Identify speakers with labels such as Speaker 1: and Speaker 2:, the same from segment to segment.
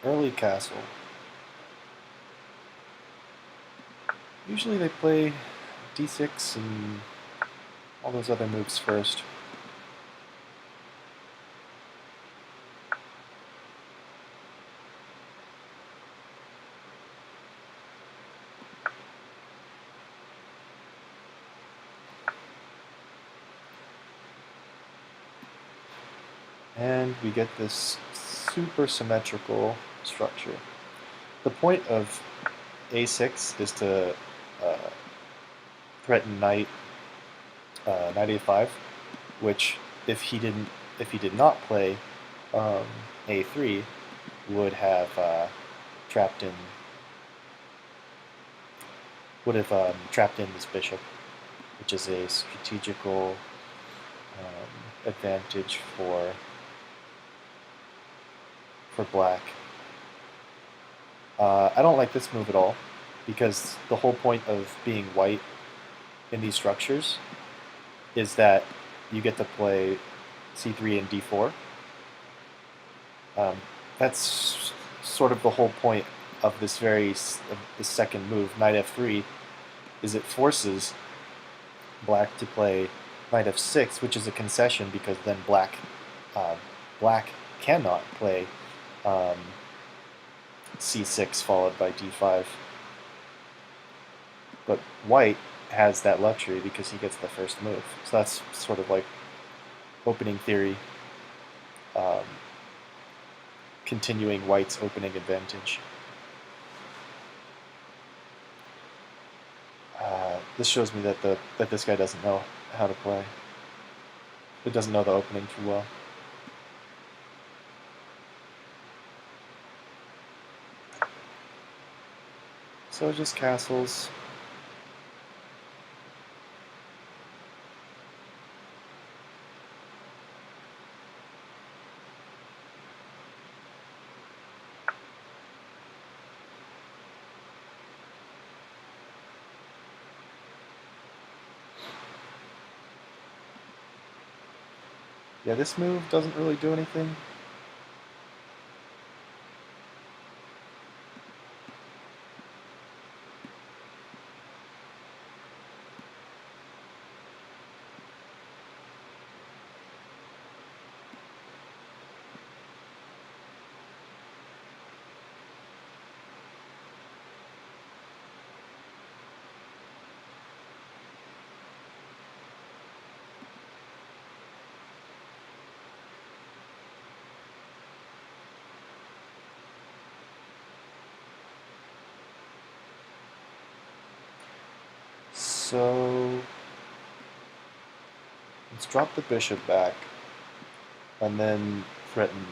Speaker 1: Early castle. Usually they play d6 and all those other moves first. And we get this super symmetrical structure. The point of a6 is to uh, threaten knight a5, which if he did not play um, a3, would have trapped in trapped in this bishop, which is a strategical advantage for black. I don't like this move at all, because the whole point of being white in these structures is that you get to play c3 and d4. That's sort of the whole point of this second move, knight f3, is it forces black to play knight f6, which is a concession because then uh, black cannot play um, c6 followed by d5. But white has that luxury because he gets the first move. So that's sort of like opening theory, um, continuing white's opening advantage. This shows me that this guy doesn't know how to play. It doesn't know the opening too well. So just castles. Yeah, this move doesn't really do anything. So let's drop the bishop back and then threaten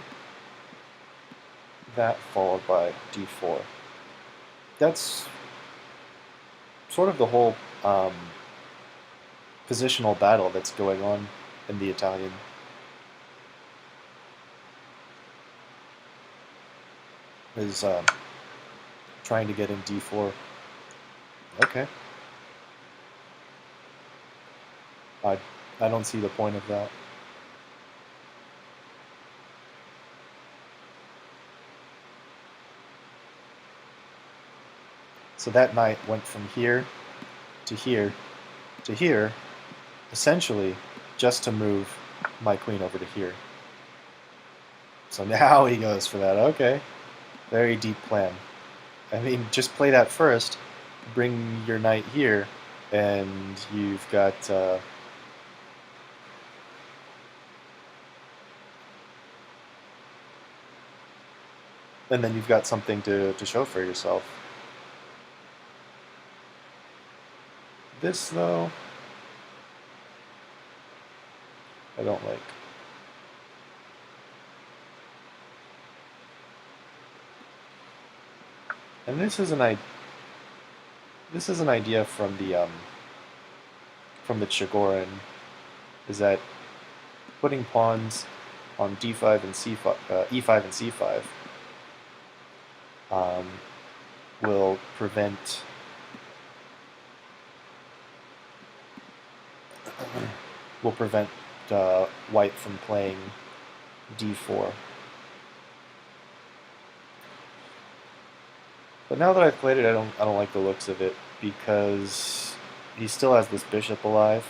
Speaker 1: that followed by d4. That's sort of the whole positional battle that's going on in the Italian. Is trying to get in d4. Okay. I, I don't see the point of that. So that knight went from here to here to here, essentially just to move my queen over to here. So now he goes for that. Okay. Very deep plan. I mean, just play that first, bring your knight here, and you've got... and then you've got something to show for yourself. This, though, I don't like. And this is an idea from the Chigorin, is that putting pawns on d5 and c5, e5 and c5 will prevent white from playing d4. But now that I've played it, I don't like the looks of it because he still has this bishop alive,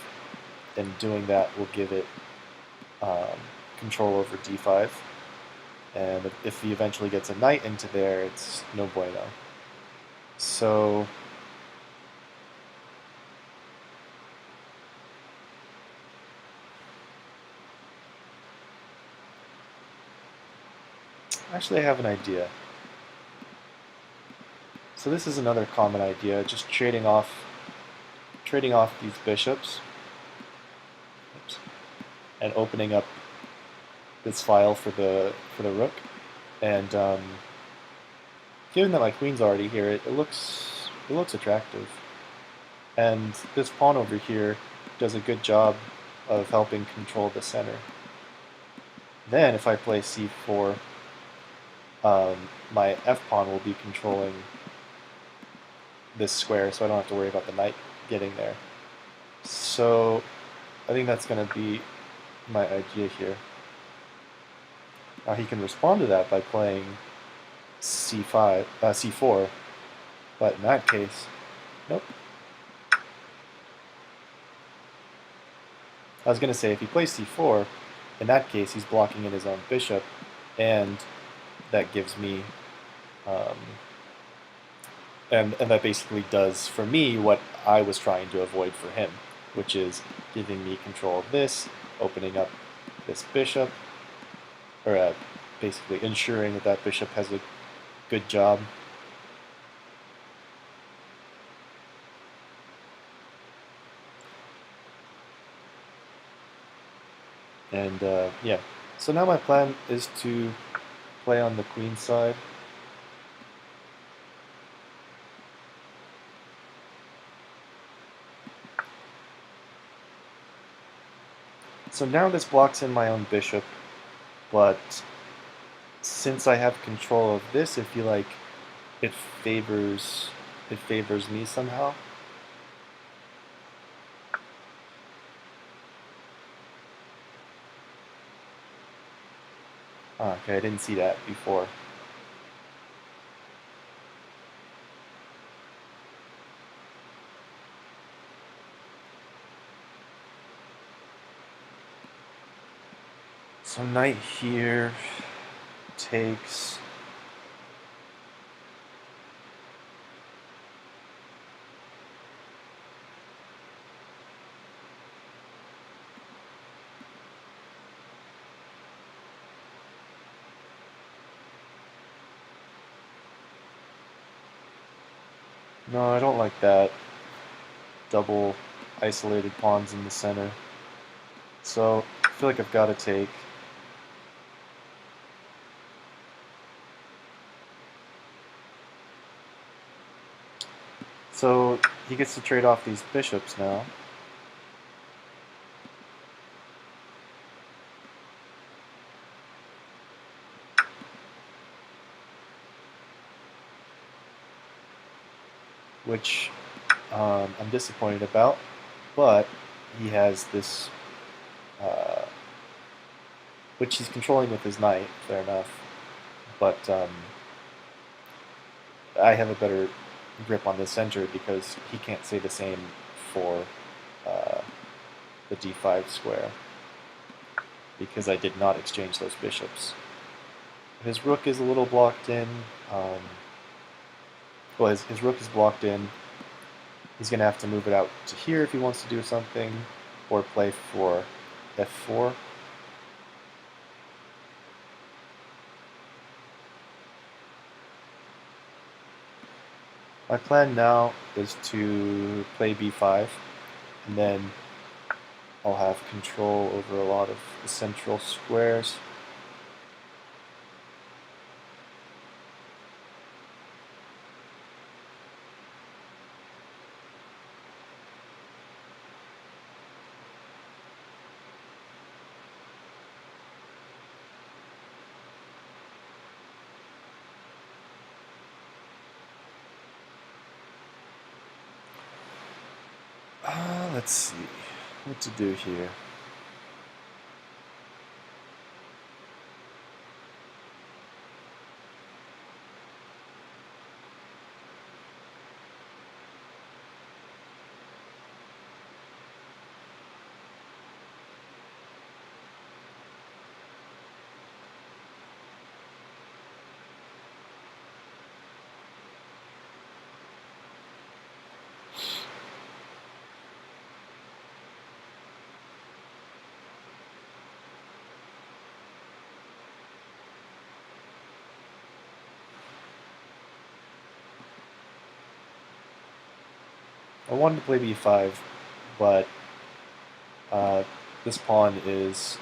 Speaker 1: and doing that will give it um, control over d5. And if he eventually gets a knight into there, it's no bueno. So actually, I have an idea. So this is another common idea, just trading off these bishops. Oops, and opening up this file for the rook. And given that my queen's already here, it looks attractive. And this pawn over here does a good job of helping control the center. Then if I play c4, my f-pawn will be controlling this square, so I don't have to worry about the knight getting there. So I think that's going to be my idea here. Now he can respond to that by playing c4, but in that case, nope. I was going to say if he plays c4, in that case he's blocking in his own bishop, and that gives me, and that basically does for me what I was trying to avoid for him, which is giving me control of this, opening up this bishop, or basically ensuring that that bishop has a good job. And yeah, so now my plan is to play on the queen side. So now this blocks in my own bishop, but since I have control of this, I feel like it favors me somehow. Ah, okay, I didn't see that before. So knight here takes. No, I don't like that. Double isolated pawns in the center. So I feel like I've got to take. So he gets to trade off these bishops now. Which I'm disappointed about, but he has this, which he's controlling with his knight, fair enough, but I have a better grip on the center because he can't say the same for uh, the d5 square, because I did not exchange those bishops. His rook is a little blocked in. Well, his rook is blocked in. He's going to have to move it out to here if he wants to do something, or play for f4. My plan now is to play b5, and then I'll have control over a lot of the central squares. Let's see what to do here. I wanted to play b5, but this pawn is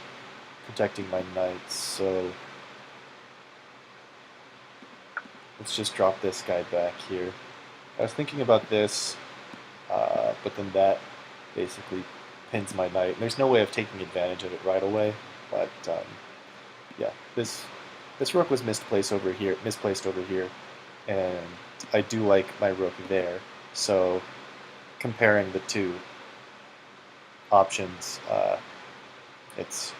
Speaker 1: protecting my knight, so let's just drop this guy back here. I was thinking about this, but then that basically pins my knight. And there's no way of taking advantage of it right away, but yeah, this rook was misplaced over here, and I do like my rook there. So comparing the two options, it's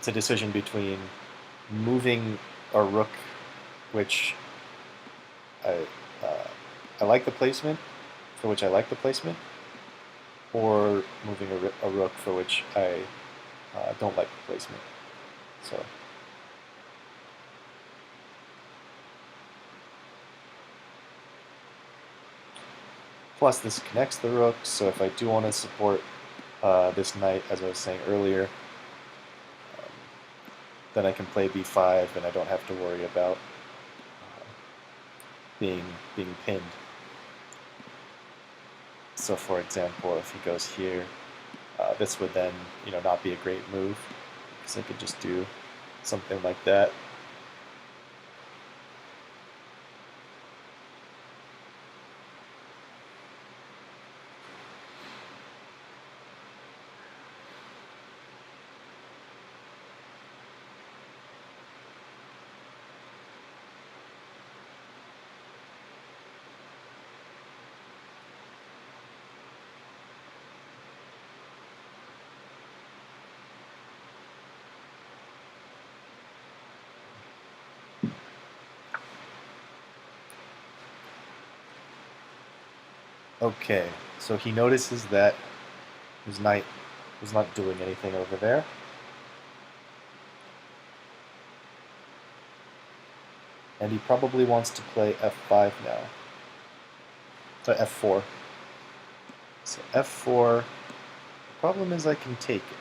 Speaker 1: a decision between moving a rook, which I uh, I like the placement, for which I like the placement, or moving a rook for which I don't like the placement. So. Plus this connects the rook, so if I do want to support this knight, as I was saying earlier, then I can play b5 and I don't have to worry about being pinned. So for example, if he goes here, this would then not be a great move, because I could just do something like that. Okay, so he notices that his knight is not doing anything over there. And he probably wants to play f5 now. So f4. So f4, the problem is I can take it.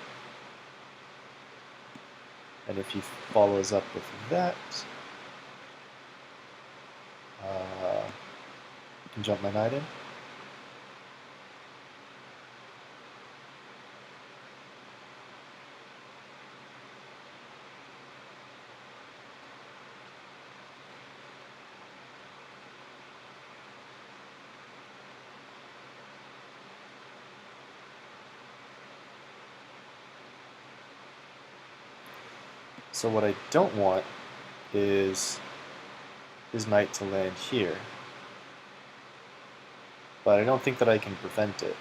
Speaker 1: And if he follows up with that, I can jump my knight in. So what I don't want is his knight to land here. But I don't think that I can prevent it.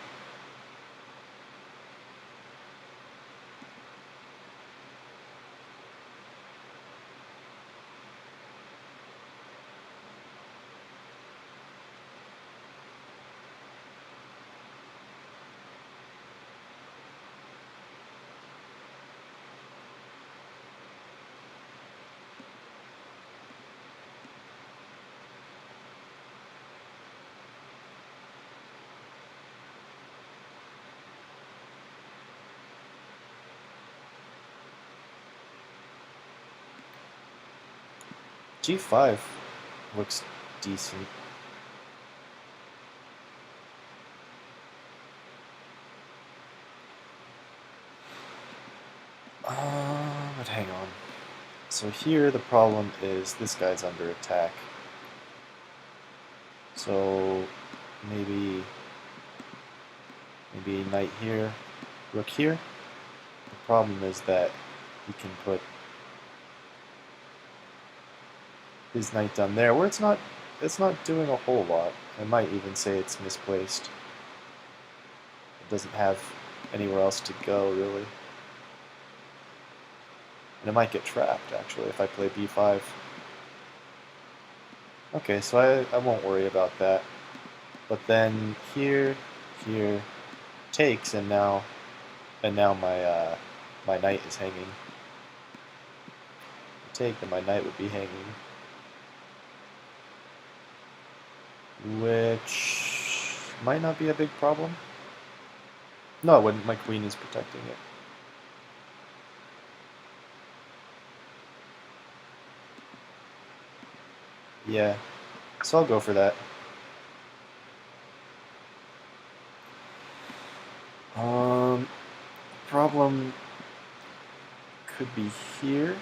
Speaker 1: G5 looks decent. But hang on. So here the problem is this guy's under attack. So maybe knight here, rook here. The problem is that he can put his knight down there, where it's not doing a whole lot. I might even say it's misplaced. It doesn't have anywhere else to go, really. And it might get trapped, actually, if I play b5. Okay, so I won't worry about that. But then here takes, and now my my knight is hanging. Take, then my knight would be hanging, which might not be a big problem. No, it wouldn't. My queen is protecting it. Yeah, so I'll go for that. Problem could be here.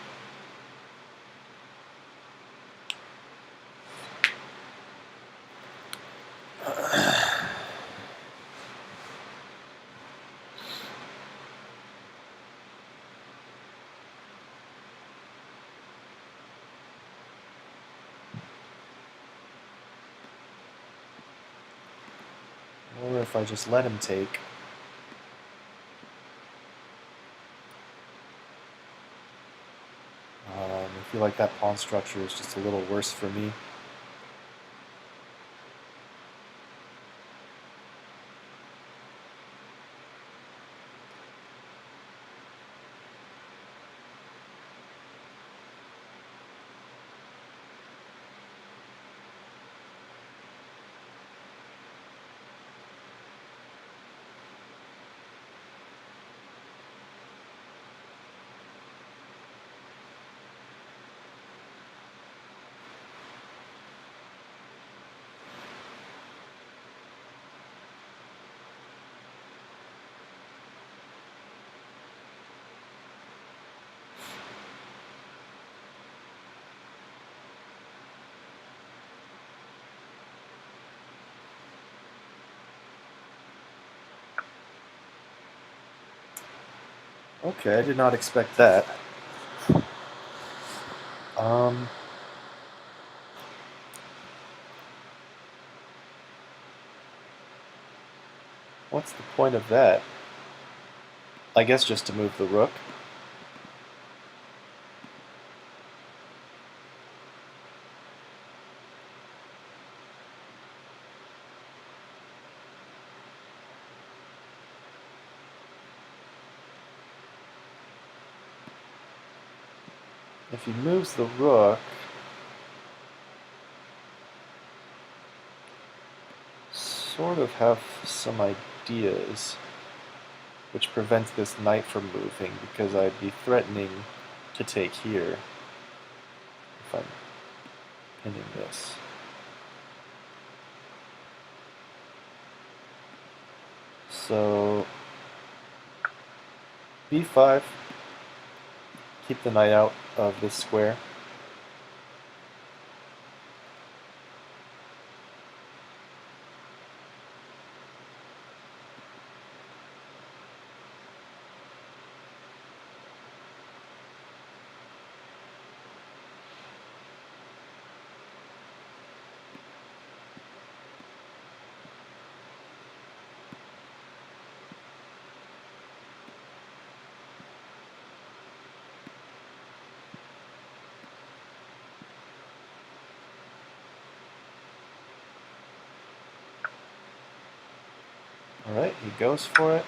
Speaker 1: Or if I just let him take. I feel like that pawn structure is just a little worse for me. Okay, I did not expect that. What's the point of that? I guess just to move the rook. If he moves the rook, sort of have some ideas which prevents this knight from moving, because I'd be threatening to take here if I'm pinning this. So b5, keep the knight out of this square. Alright, he goes for it.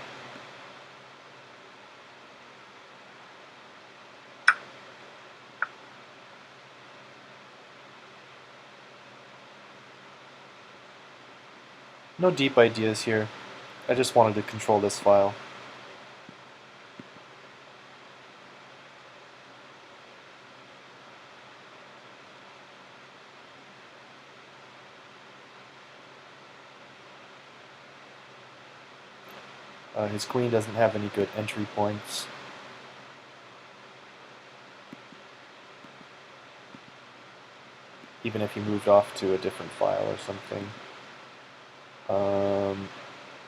Speaker 1: No deep ideas here. I just wanted to control this file. His queen doesn't have any good entry points. Even if he moved off to a different file or something.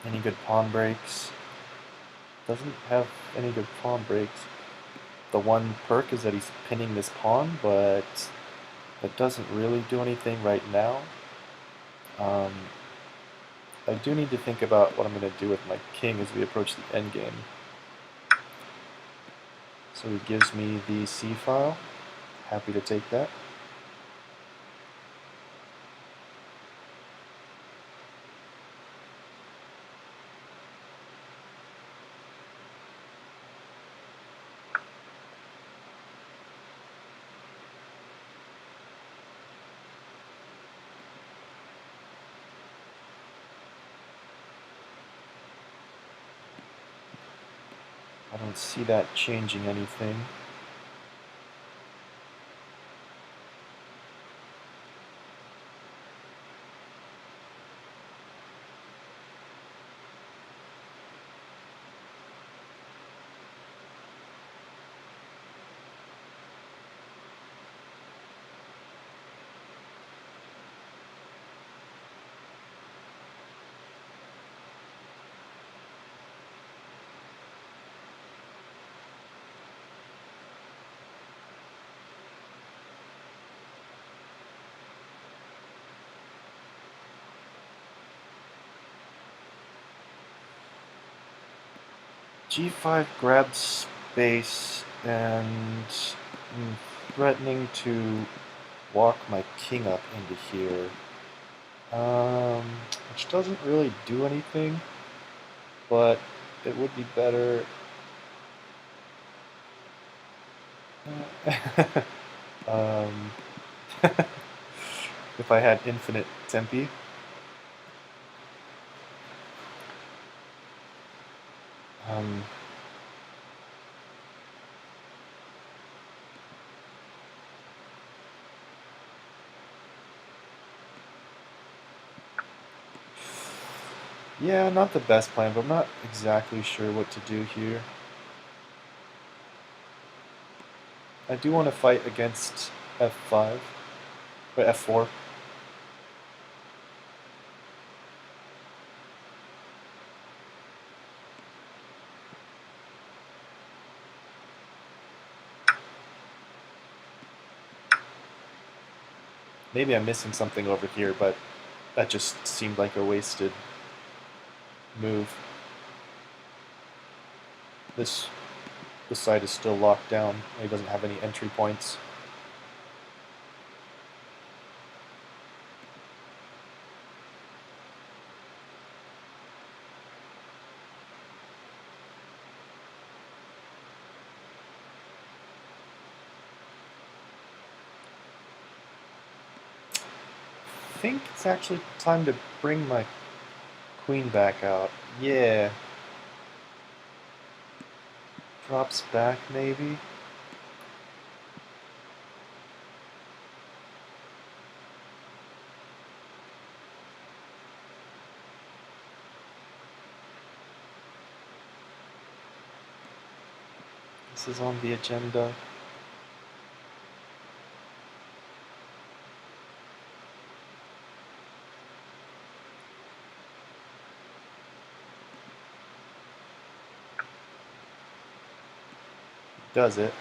Speaker 1: Any good pawn breaks? Doesn't have any good pawn breaks. The one perk is that he's pinning this pawn, but that doesn't really do anything right now. I do need to think about what I'm going to do with my king as we approach the endgame. So he gives me the c file. Happy to take that. I don't see that changing anything. G5 grabs space and I'm threatening to walk my king up into here. Which doesn't really do anything, but it would be better. um, if I had infinite tempi. Um, yeah, not the best plan, but I'm not exactly sure what to do here. I do want to fight against f5, or f4. Maybe I'm missing something over here, but that just seemed like a wasted move. This side is still locked down. It doesn't have any entry points. I think it's actually time to bring my queen back out. Yeah. Drops back, maybe? This is on the agenda. Does it?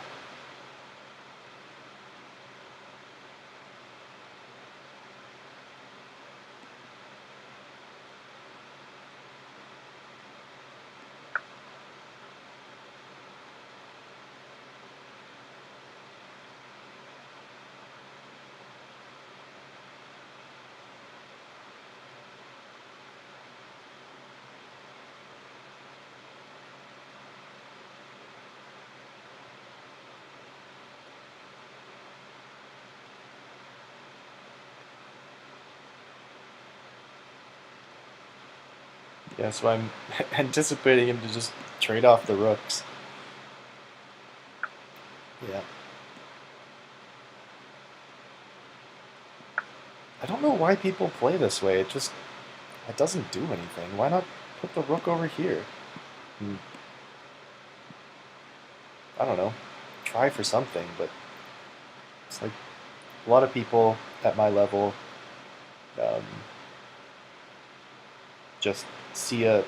Speaker 1: Yeah, so I'm anticipating him to just trade off the rooks. Yeah. I don't know why people play this way. It doesn't do anything. Why not put the rook over here? And, I don't know. Try for something, but it's like a lot of people at my level um, just see a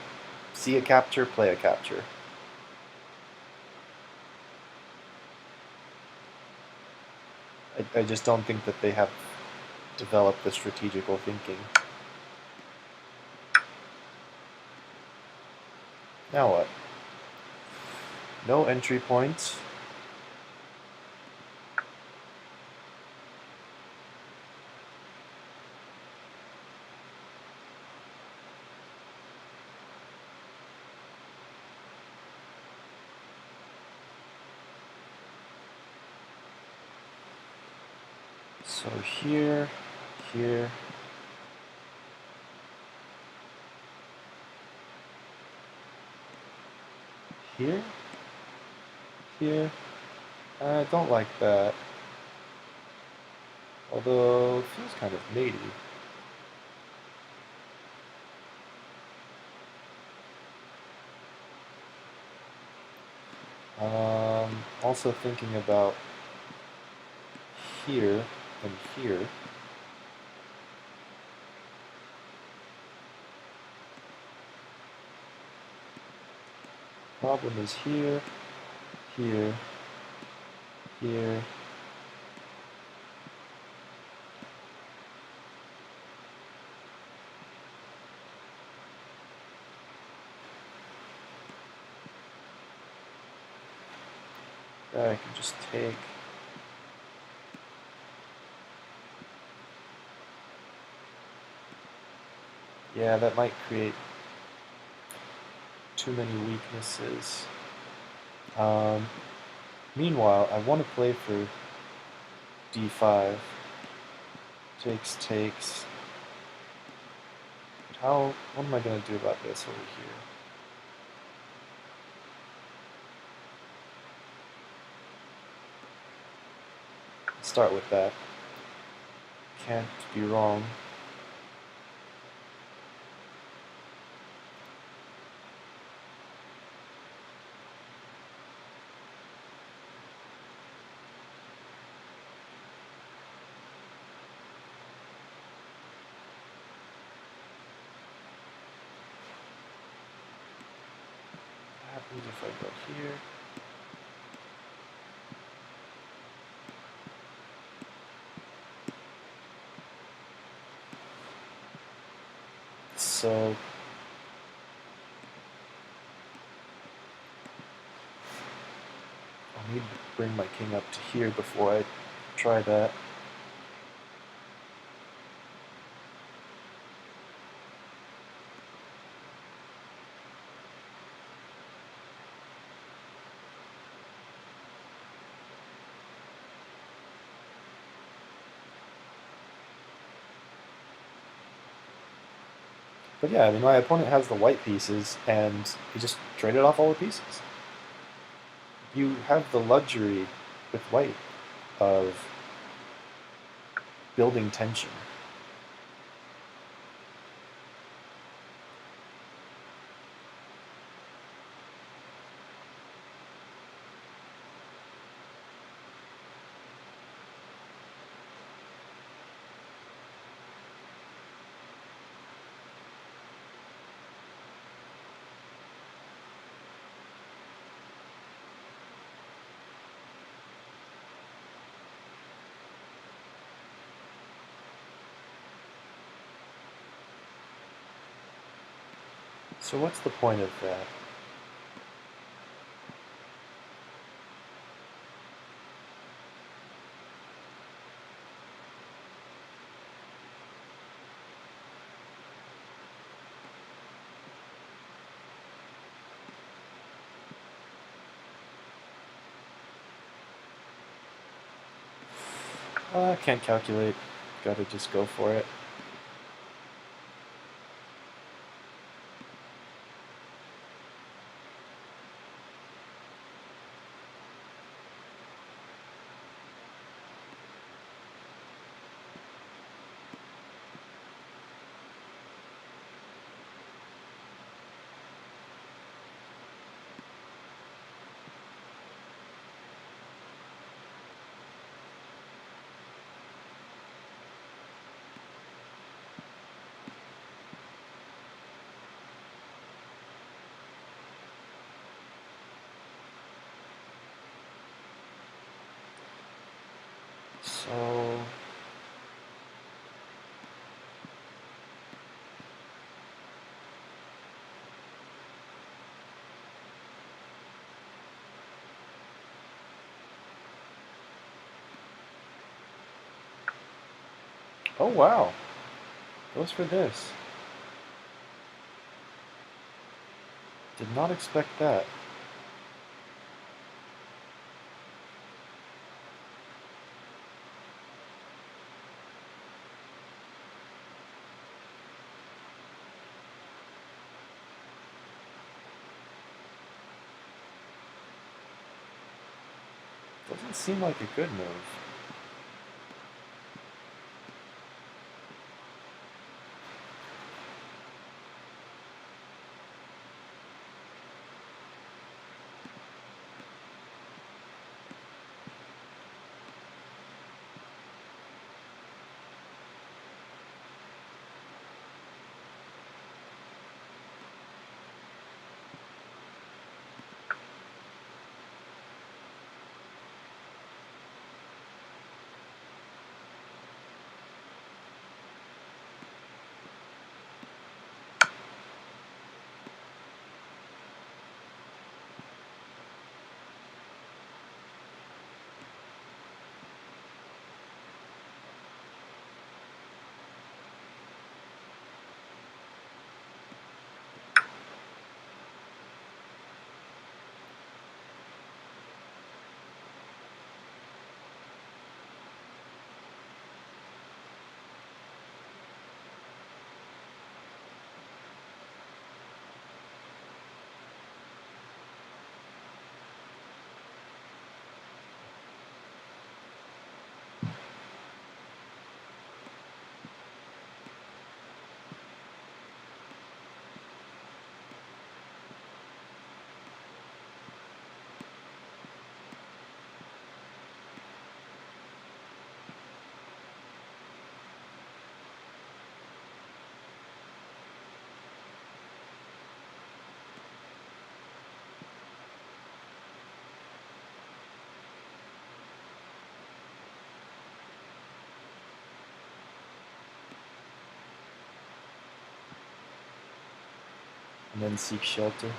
Speaker 1: capture, play a capture. I just don't think that they have developed the strategical thinking. Now what? No entry points. So here, here. Here? Here? I don't like that. Although, it feels kind of matey. Also thinking about here and here. Problem is here, here, here. that I can just take. Yeah, that might create too many weaknesses. Meanwhile, I want to play for d5. Takes, takes. What am I going to do about this over here? Start with that. Can't be wrong. What happens if I go here? So I'll need to bring my king up to here before I try that. But yeah, I mean, my opponent has the white pieces, and he just traded off all the pieces. You have the luxury with white of building tension. So what's the point of that? I can't calculate. Gotta just go for it. So oh wow, goes for this. Did not expect that. Doesn't seem like a good move. and then seek shelter.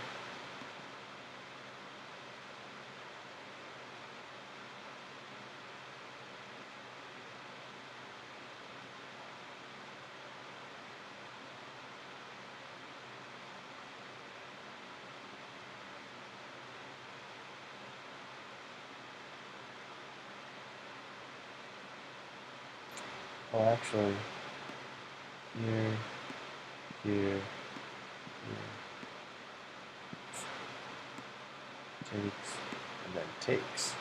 Speaker 1: Oh, actually, here, here, here, takes, and then takes,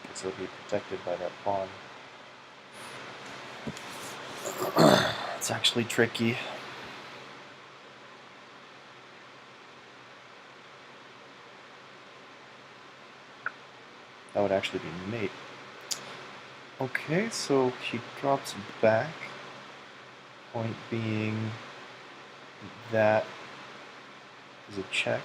Speaker 1: because he'll be protected by that pawn. It's actually tricky. That would actually be mate. Okay, so he drops back. Point being that is a check.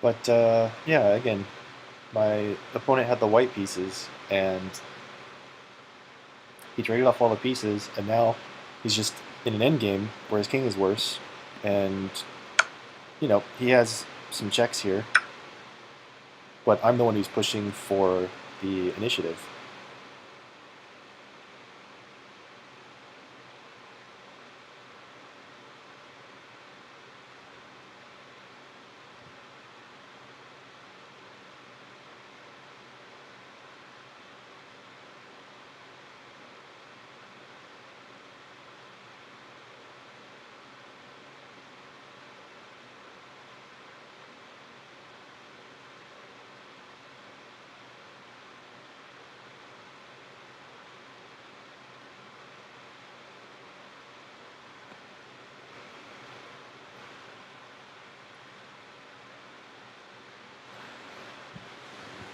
Speaker 1: But yeah, again, my opponent had the white pieces, and he traded off all the pieces, and now he's just in an endgame where his king is worse, and he has some checks here, but I'm the one who's pushing for the initiative.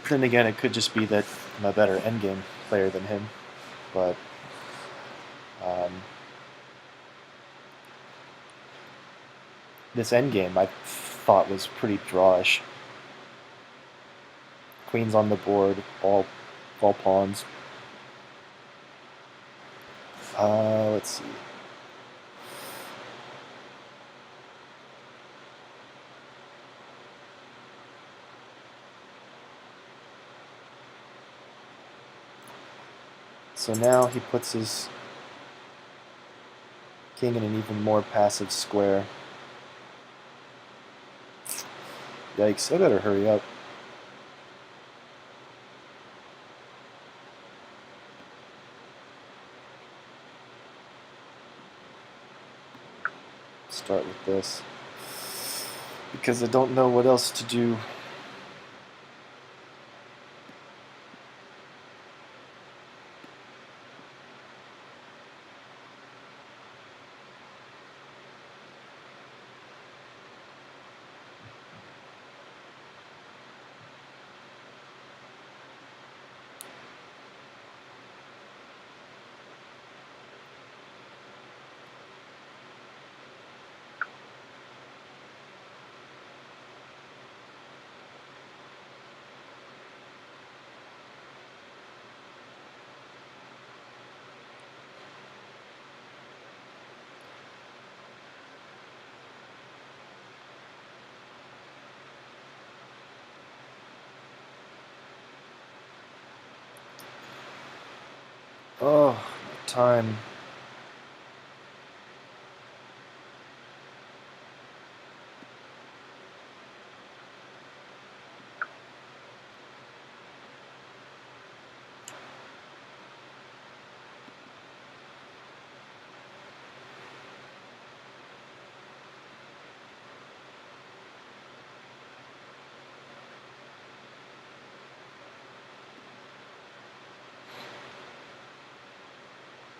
Speaker 1: Then again, it could just be that I'm a better endgame player than him, but um, this endgame I thought was pretty drawish. Queen's on the board, all pawns. Let's see. So now he puts his king in an even more passive square. Yikes, I better hurry up. Start with this. Because I don't know what else to do. Oh, time.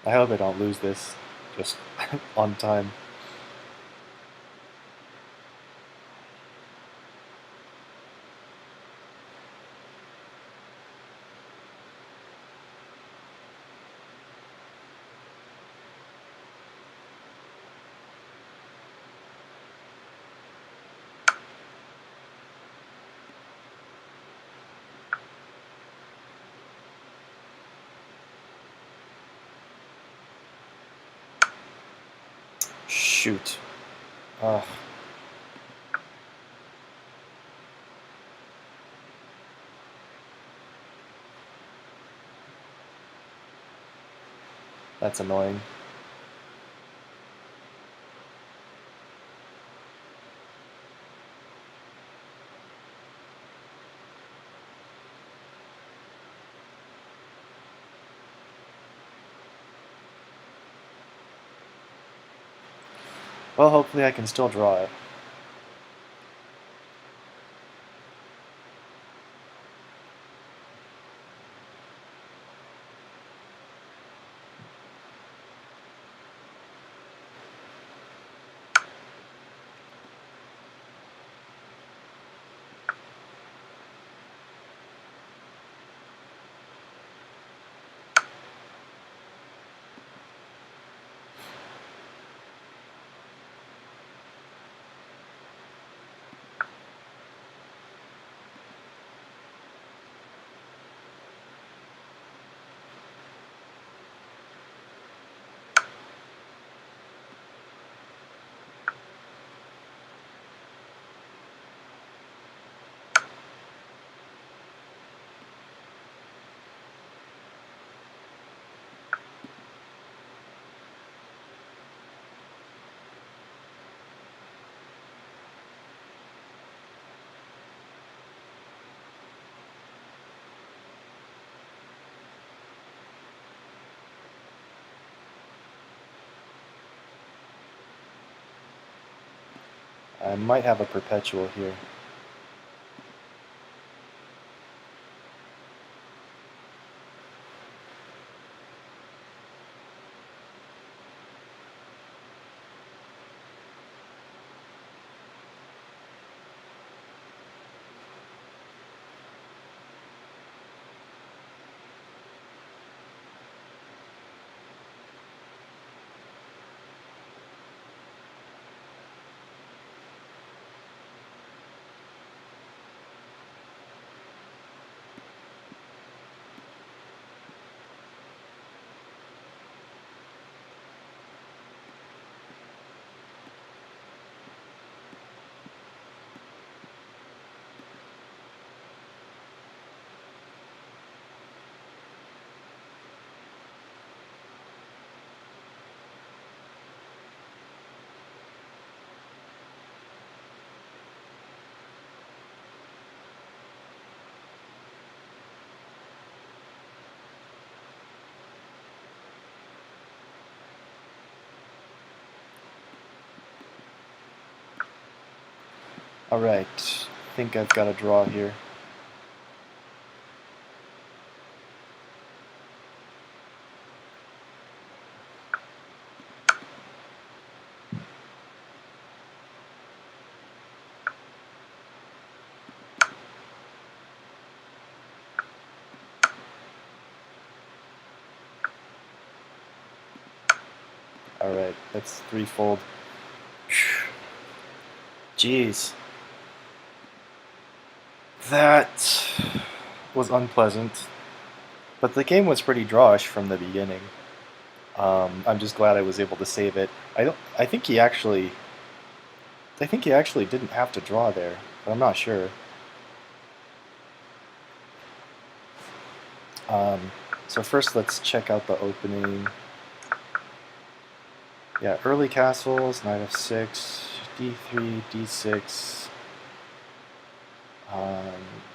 Speaker 1: I hope I don't lose this just on time. Shoot. Ugh. That's annoying. Well, hopefully I can still draw it. I might have a perpetual here. Alright, I think I've got a draw here. Alright, that's threefold. Jeez. That was unpleasant. But the game was pretty drawish from the beginning. I'm just glad I was able to save it. I think he actually didn't have to draw there, but I'm not sure. So first let's check out the opening. Yeah, early castles, knight f6, d3, d6.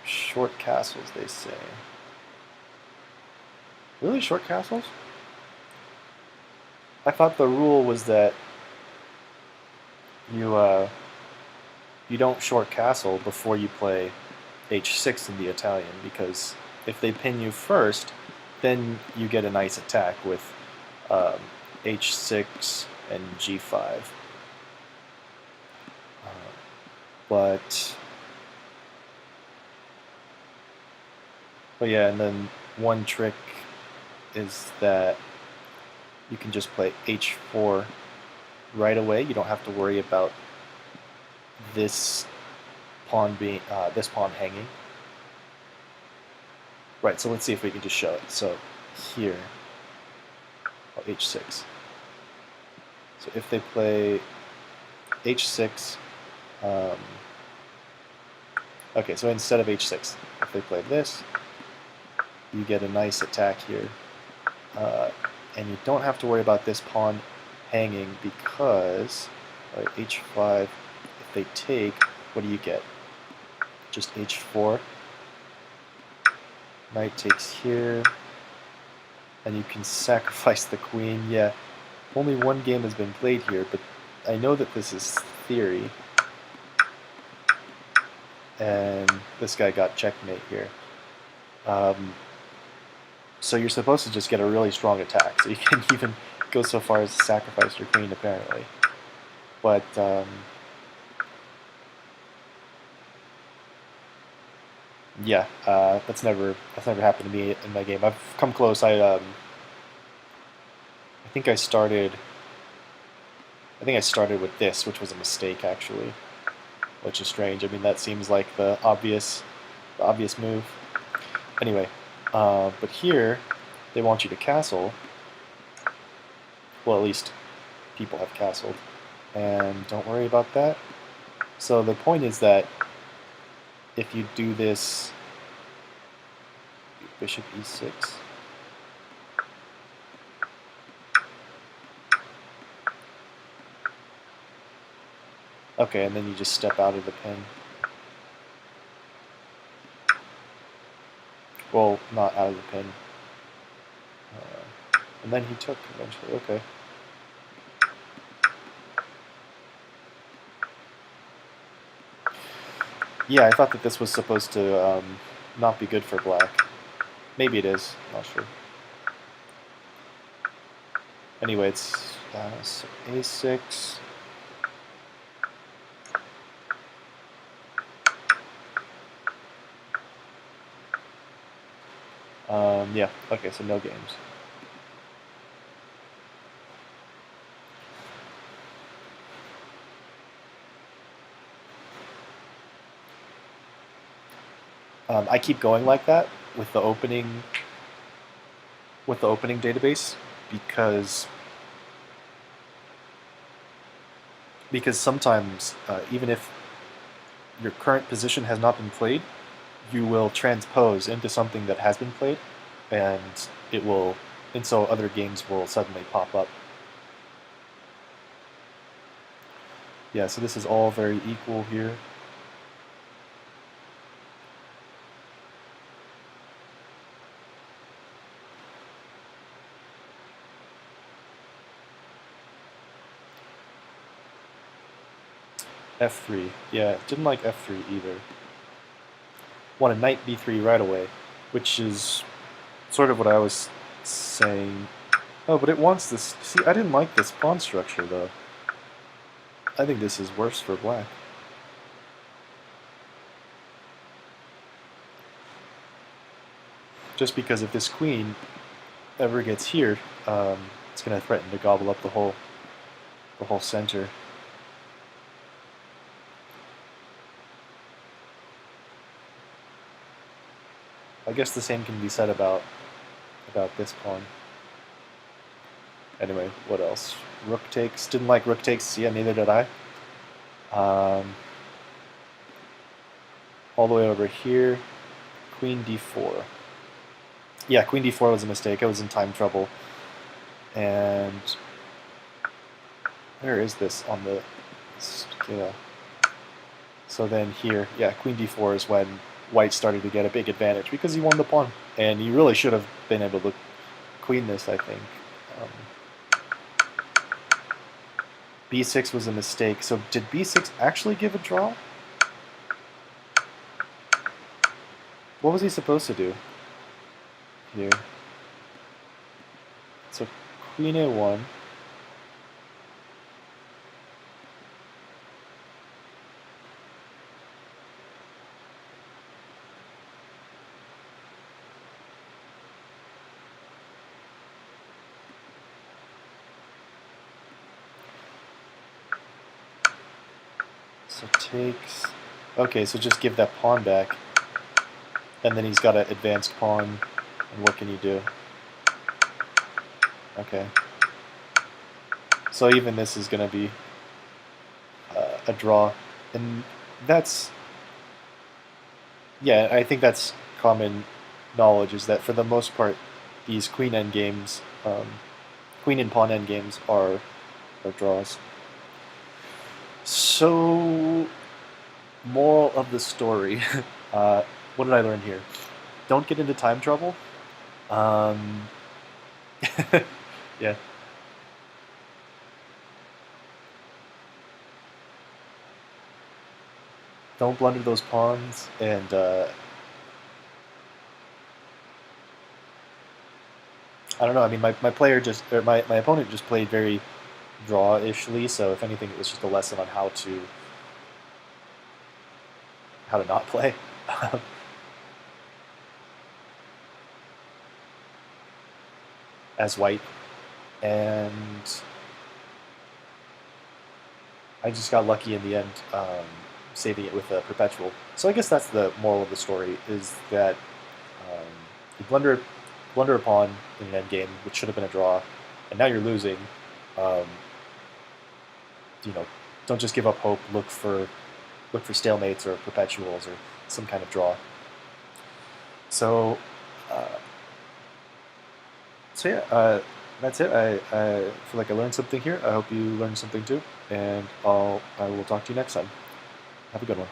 Speaker 1: Short castles, they say. Really, short castles? I thought the rule was that you don't short castle before you play h6 in the Italian, because if they pin you first, then you get a nice attack with h6 and g5. But yeah, and then one trick is that you can just play h4 right away. You don't have to worry about this pawn hanging. Right, so let's see if we can just show it. So here, h6. So if they play h6, okay, so instead of h6, if they play this, you get a nice attack here. And you don't have to worry about this pawn hanging because h5, if they take, what do you get? Just h4. Knight takes here, and you can sacrifice the queen. Yeah, only one game has been played here, but I know that this is theory. And this guy got checkmate here. So you're supposed to just get a really strong attack. So you can even go so far as to sacrifice your queen, apparently. But yeah, that's never happened to me in my game. I've come close. I think I started with this, which was a mistake actually, which is strange. I mean, that seems like the obvious move. Anyway, but here they want you to castle. Well, at least people have castled, and don't worry about that. So the point is that if you do this, bishop e6. Okay, and then you just step out of the pin. Well, not out of the pin. And then he took eventually. Okay. Yeah, I thought that this was supposed to not be good for black. Maybe it is. Not sure. Anyway, it's so a6. Yeah. Okay. So no games. I keep going like that with the opening database because sometimes even if your current position has not been played, you will transpose into something that has been played, and so other games will suddenly pop up. Yeah, so this is all very equal here. f3. Yeah, didn't like f3 either. Wanted knight b3 right away, which is sort of what I was saying. Oh, but it wants this. See, I didn't like this pawn structure, though. I think this is worse for black. Just because if this queen ever gets here, it's going to threaten to gobble up the whole center. I guess the same can be said about this pawn. Anyway, what else? Rook takes. Didn't like rook takes. Yeah, neither did I. All the way over here, queen d4. Yeah, queen d4 was a mistake. I was in time trouble. And where is this on the scale? So then here, yeah, queen d4 is when white started to get a big advantage because he won the pawn. And he really should have been able to queen this, I think. b6 was a mistake. So did b6 actually give a draw? What was he supposed to do here? So queen a1. So takes. Okay, so just give that pawn back. And then he's got an advanced pawn. And what can you do? Okay. So even this is going to be a draw. And that's. Yeah, I think that's common knowledge, is that for the most part, these queen endgames, queen and pawn endgames are draws. So, moral of the story. What did I learn here? Don't get into time trouble. Yeah. Don't blunder those pawns, and I don't know. I mean, my player just, or my opponent just played very draw-ishly. So if anything, it was just a lesson on how to not play. As white, and I just got lucky in the end, saving it with a perpetual. So I guess that's the moral of the story, is that you blunder a pawn in an endgame, which should have been a draw, and now you're losing. You know, don't just give up hope. Look for stalemates or perpetuals or some kind of draw. So, yeah, that's it. I feel like I learned something here. I hope you learned something too, and I will talk to you next time. Have a good one.